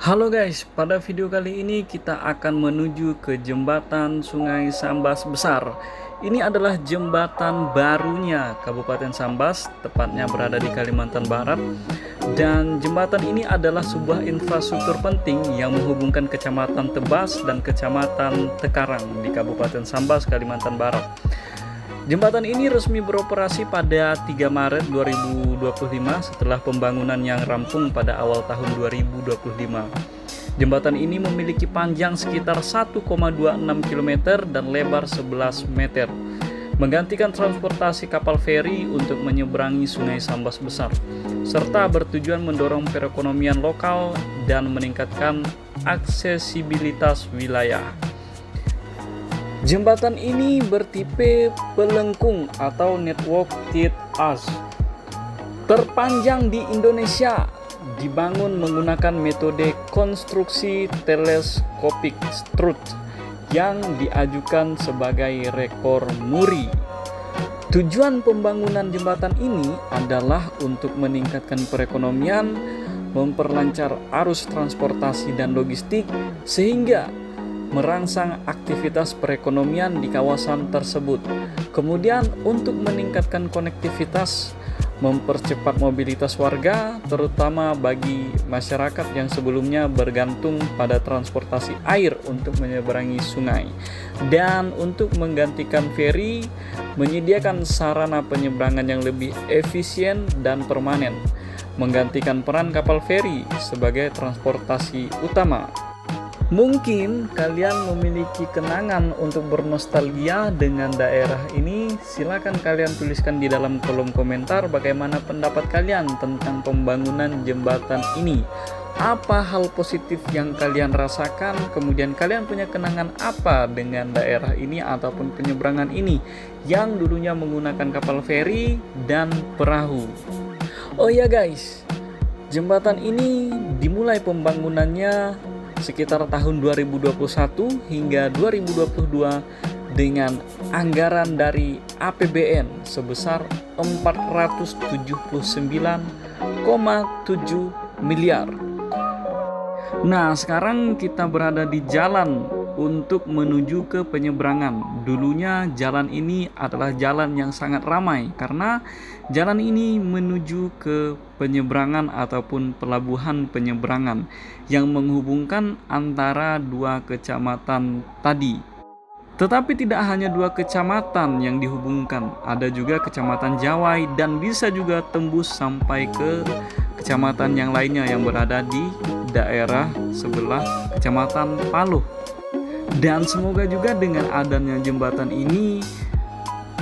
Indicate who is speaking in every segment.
Speaker 1: Halo guys, pada video kali ini kita akan menuju ke jembatan Sungai Sambas Besar. Ini adalah jembatan barunya Kabupaten Sambas, tepatnya berada di Kalimantan Barat. Dan jembatan ini adalah sebuah infrastruktur penting yang menghubungkan Kecamatan Tebas dan Kecamatan Tekarang di Kabupaten Sambas, Kalimantan Barat. Jembatan ini resmi beroperasi pada 3 Maret 2025 setelah pembangunan yang rampung pada awal tahun 2025. Jembatan ini memiliki panjang sekitar 1,26 km dan lebar 11 meter, menggantikan transportasi kapal feri untuk menyeberangi Sungai Sambas Besar, serta bertujuan mendorong perekonomian lokal dan meningkatkan aksesibilitas wilayah. Jembatan ini bertipe pelengkung atau network tied as terpanjang di Indonesia, dibangun menggunakan metode konstruksi teleskopik strut yang diajukan sebagai rekor muri. Tujuan pembangunan jembatan ini adalah untuk meningkatkan perekonomian, memperlancar arus transportasi dan logistik, sehingga merangsang aktivitas perekonomian di kawasan tersebut. Kemudian untuk meningkatkan konektivitas, mempercepat mobilitas warga, terutama bagi masyarakat yang sebelumnya bergantung pada transportasi air untuk menyeberangi sungai. Dan untuk menggantikan feri, menyediakan sarana penyeberangan yang lebih efisien dan permanen, menggantikan peran kapal feri sebagai transportasi utama. Mungkin kalian memiliki kenangan untuk bernostalgia dengan daerah ini. Silakan kalian tuliskan di dalam kolom komentar bagaimana pendapat kalian tentang pembangunan jembatan ini. Apa hal positif yang kalian rasakan? Kemudian kalian punya kenangan apa dengan daerah ini ataupun penyeberangan ini yang dulunya menggunakan kapal feri dan perahu. Oh ya guys, jembatan ini dimulai pembangunannya sekitar tahun 2021 hingga 2022 dengan anggaran dari APBN sebesar 479,7 miliar. Nah, sekarang kita berada di jalan untuk menuju ke penyeberangan. Dulunya jalan ini adalah jalan yang sangat ramai karena jalan ini menuju ke penyeberangan ataupun pelabuhan penyeberangan yang menghubungkan antara dua kecamatan tadi. Tetapi tidak hanya dua kecamatan yang dihubungkan, ada juga kecamatan Jawai dan bisa juga tembus sampai ke kecamatan yang lainnya yang berada di daerah sebelah kecamatan Paluh. Dan semoga juga dengan adanya jembatan ini,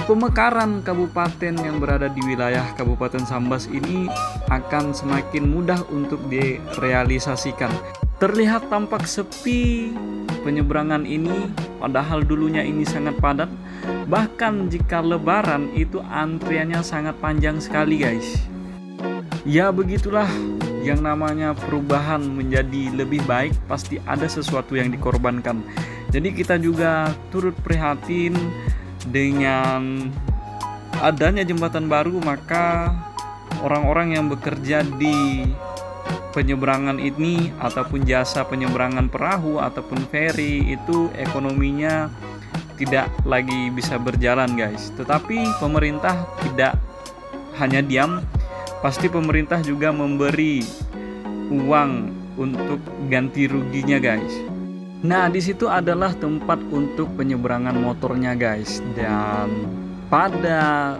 Speaker 1: pemekaran kabupaten yang berada di wilayah Kabupaten Sambas ini akan semakin mudah untuk direalisasikan. Terlihat tampak sepi penyeberangan ini, padahal dulunya ini sangat padat. Bahkan jika lebaran itu antriannya sangat panjang sekali guys. Ya begitulah, yang namanya perubahan menjadi lebih baik pasti ada sesuatu yang dikorbankan. Jadi kita juga turut prihatin dengan adanya jembatan baru, maka orang-orang yang bekerja di penyeberangan ini ataupun jasa penyeberangan perahu ataupun feri itu ekonominya tidak lagi bisa berjalan guys. Tetapi pemerintah tidak hanya diam, pasti pemerintah juga memberi uang untuk ganti ruginya guys. Nah, di situ adalah tempat untuk penyeberangan motornya guys. Dan pada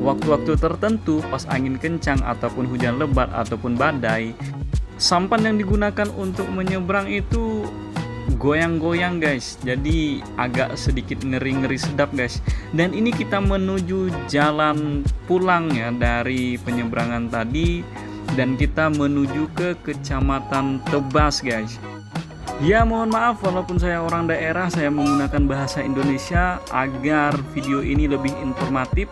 Speaker 1: waktu-waktu tertentu pas angin kencang ataupun hujan lebat ataupun badai, sampan yang digunakan untuk menyeberang itu goyang-goyang guys. Jadi agak sedikit ngeri-ngeri sedap guys. Dan ini kita menuju jalan pulang ya dari penyeberangan tadi, dan kita menuju ke Kecamatan Tebas guys. Ya mohon maaf walaupun saya orang daerah, saya menggunakan bahasa Indonesia agar video ini lebih informatif.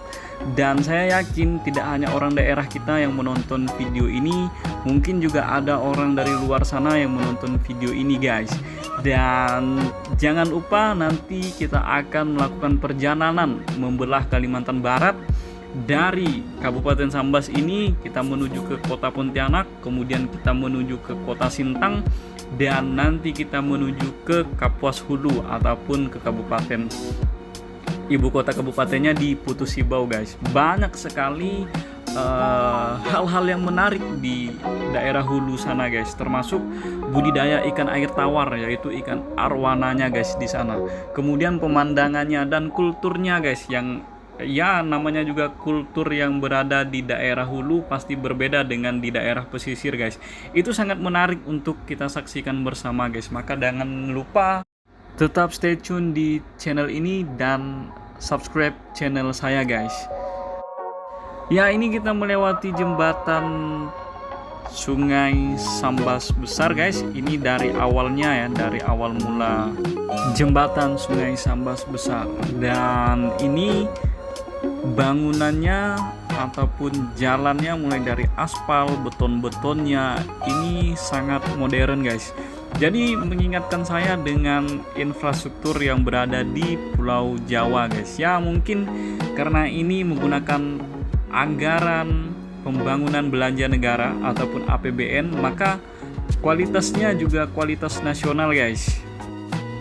Speaker 1: Dan saya yakin tidak hanya orang daerah kita yang menonton video ini, mungkin juga ada orang dari luar sana yang menonton video ini guys. Dan jangan lupa nanti kita akan melakukan perjalanan membelah Kalimantan Barat Dari Kabupaten Sambas ini kita menuju ke Kota Pontianak, kemudian kita menuju ke Kota Sintang, dan nanti kita menuju ke Kapuas Hulu ataupun ke kabupaten ibu kota kabupatennya di Putu Sibau guys. Banyak sekali hal-hal yang menarik di daerah hulu sana guys, termasuk budidaya ikan air tawar, yaitu ikan arwananya guys di sana. Kemudian pemandangannya dan kulturnya guys, yang ya namanya juga kultur yang berada di daerah hulu pasti berbeda dengan di daerah pesisir guys. Itu sangat menarik untuk kita saksikan bersama guys. Maka jangan lupa tetap stay tune di channel ini dan subscribe channel saya guys. Ya, ini kita melewati jembatan Sungai Sambas Besar guys. Ini dari awalnya ya, dari awal mula jembatan Sungai Sambas Besar. Dan ini bangunannya ataupun jalannya mulai dari aspal, beton-betonnya ini sangat modern guys. Jadi mengingatkan saya dengan infrastruktur yang berada di Pulau Jawa guys. Ya mungkin karena ini menggunakan anggaran pembangunan belanja negara ataupun APBN, maka kualitasnya juga kualitas nasional guys.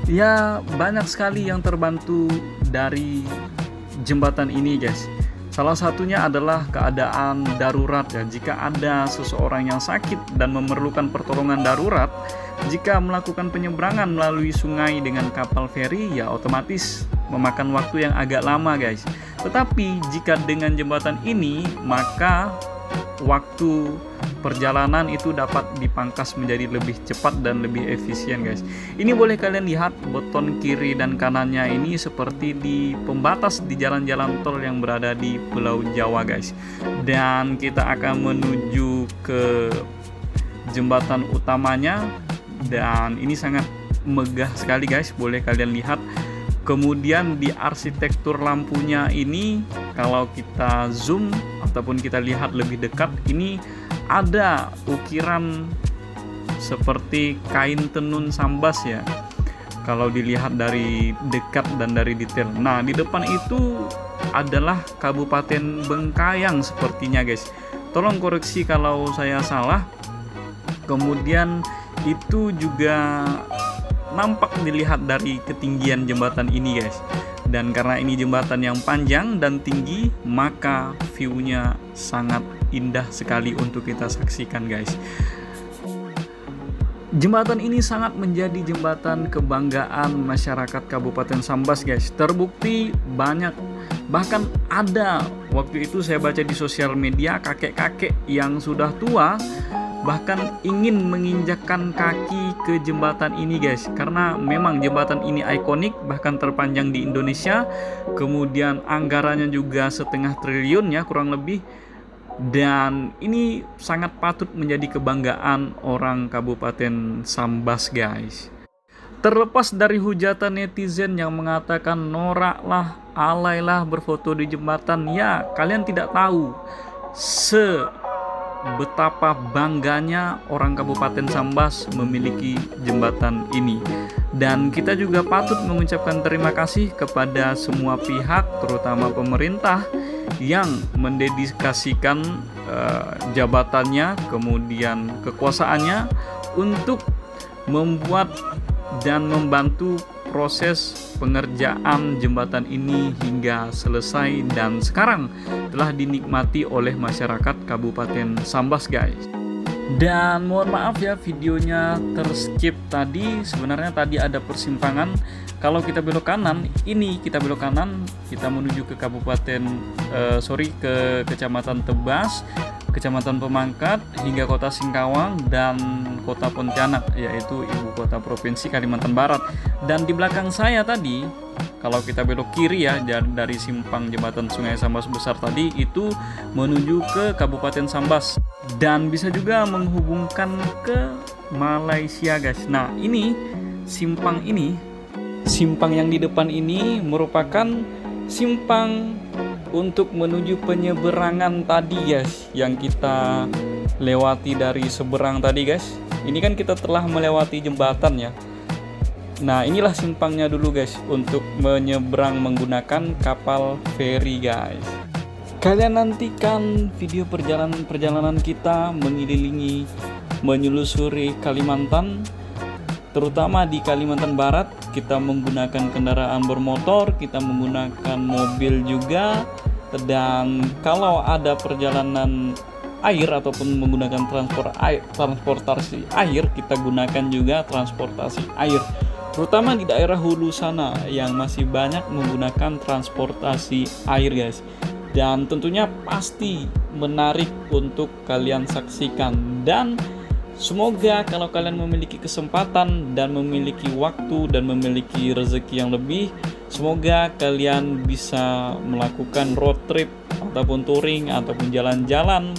Speaker 1: Ya banyak sekali yang terbantu dari jembatan ini guys. Salah satunya adalah keadaan darurat ya. Jika ada seseorang yang sakit dan memerlukan pertolongan darurat, jika melakukan penyeberangan melalui sungai dengan kapal feri, ya otomatis memakan waktu yang agak lama guys. Tetapi jika dengan jembatan ini, maka waktu perjalanan itu dapat dipangkas menjadi lebih cepat dan lebih efisien guys. Ini boleh kalian lihat beton kiri dan kanannya ini seperti di pembatas di jalan-jalan tol yang berada di Pulau Jawa guys. Dan kita akan menuju ke jembatan utamanya, dan ini sangat megah sekali guys, boleh kalian lihat. Kemudian di arsitektur lampunya ini, kalau kita zoom ataupun kita lihat lebih dekat, ini ada ukiran seperti kain tenun Sambas ya, kalau dilihat dari dekat dan dari detail. Nah di depan itu adalah Kabupaten Bengkayang sepertinya guys, tolong koreksi kalau saya salah. Kemudian itu juga nampak dilihat dari ketinggian jembatan ini guys. Dan karena ini jembatan yang panjang dan tinggi, maka view-nya sangat indah sekali untuk kita saksikan guys. Jembatan ini sangat menjadi jembatan kebanggaan masyarakat Kabupaten Sambas guys. Terbukti banyak, bahkan ada waktu itu saya baca di sosial media, kakek-kakek yang sudah tua bahkan ingin menginjakkan kaki ke jembatan ini guys, karena memang jembatan ini ikonik, bahkan terpanjang di Indonesia. Kemudian anggarannya juga 1,5 triliun ya kurang lebih, dan ini sangat patut menjadi kebanggaan orang Kabupaten Sambas guys. Terlepas dari hujatan netizen yang mengatakan norak lah, alay lah berfoto di jembatan, ya kalian tidak tahu betapa bangganya orang Kabupaten Sambas memiliki jembatan ini. Dan kita juga patut mengucapkan terima kasih kepada semua pihak, terutama pemerintah, yang mendedikasikan jabatannya, kemudian kekuasaannya untuk membuat dan membantu proses pengerjaan jembatan ini hingga selesai, dan sekarang telah dinikmati oleh masyarakat Kabupaten Sambas guys. Dan mohon maaf ya videonya terskip tadi. Sebenarnya tadi ada persimpangan. Kalau kita belok kanan, ini kita belok kanan, kita menuju ke ke Kecamatan Tebas, Kecamatan Pemangkat, hingga Kota Singkawang dan Kota Pontianak, yaitu ibu kota provinsi Kalimantan Barat. Dan di belakang saya tadi, kalau kita belok kiri ya, dari simpang jembatan Sungai Sambas Besar tadi, itu menuju ke Kabupaten Sambas dan bisa juga menghubungkan ke Malaysia guys. Nah ini simpang yang di depan ini merupakan simpang untuk menuju penyeberangan tadi guys, yang kita lewati dari seberang tadi guys. Ini kan kita telah melewati jembatan ya. Nah inilah simpangnya dulu guys, untuk menyeberang menggunakan kapal feri guys. Kalian nantikan video perjalanan kita mengelilingi, menyusuri Kalimantan, terutama di Kalimantan Barat. Kita menggunakan kendaraan bermotor, kita menggunakan mobil juga, dan kalau ada perjalanan air ataupun menggunakan transportasi air, kita gunakan juga transportasi air, terutama di daerah hulu sana yang masih banyak menggunakan transportasi air, guys. Dan tentunya pasti menarik untuk kalian saksikan, dan semoga kalau kalian memiliki kesempatan dan memiliki waktu dan memiliki rezeki yang lebih, semoga kalian bisa melakukan road trip ataupun touring ataupun jalan-jalan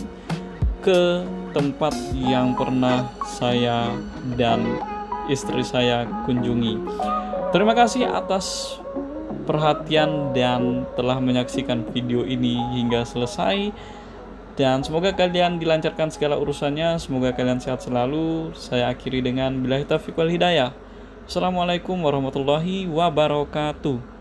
Speaker 1: ke tempat yang pernah saya dan istri saya kunjungi. Terima kasih atas perhatian dan telah menyaksikan video ini hingga selesai, dan semoga kalian dilancarkan segala urusannya, semoga kalian sehat selalu. Saya akhiri dengan billahi taufiq wal hidayah. Assalamualaikum warahmatullahi wabarakatuh.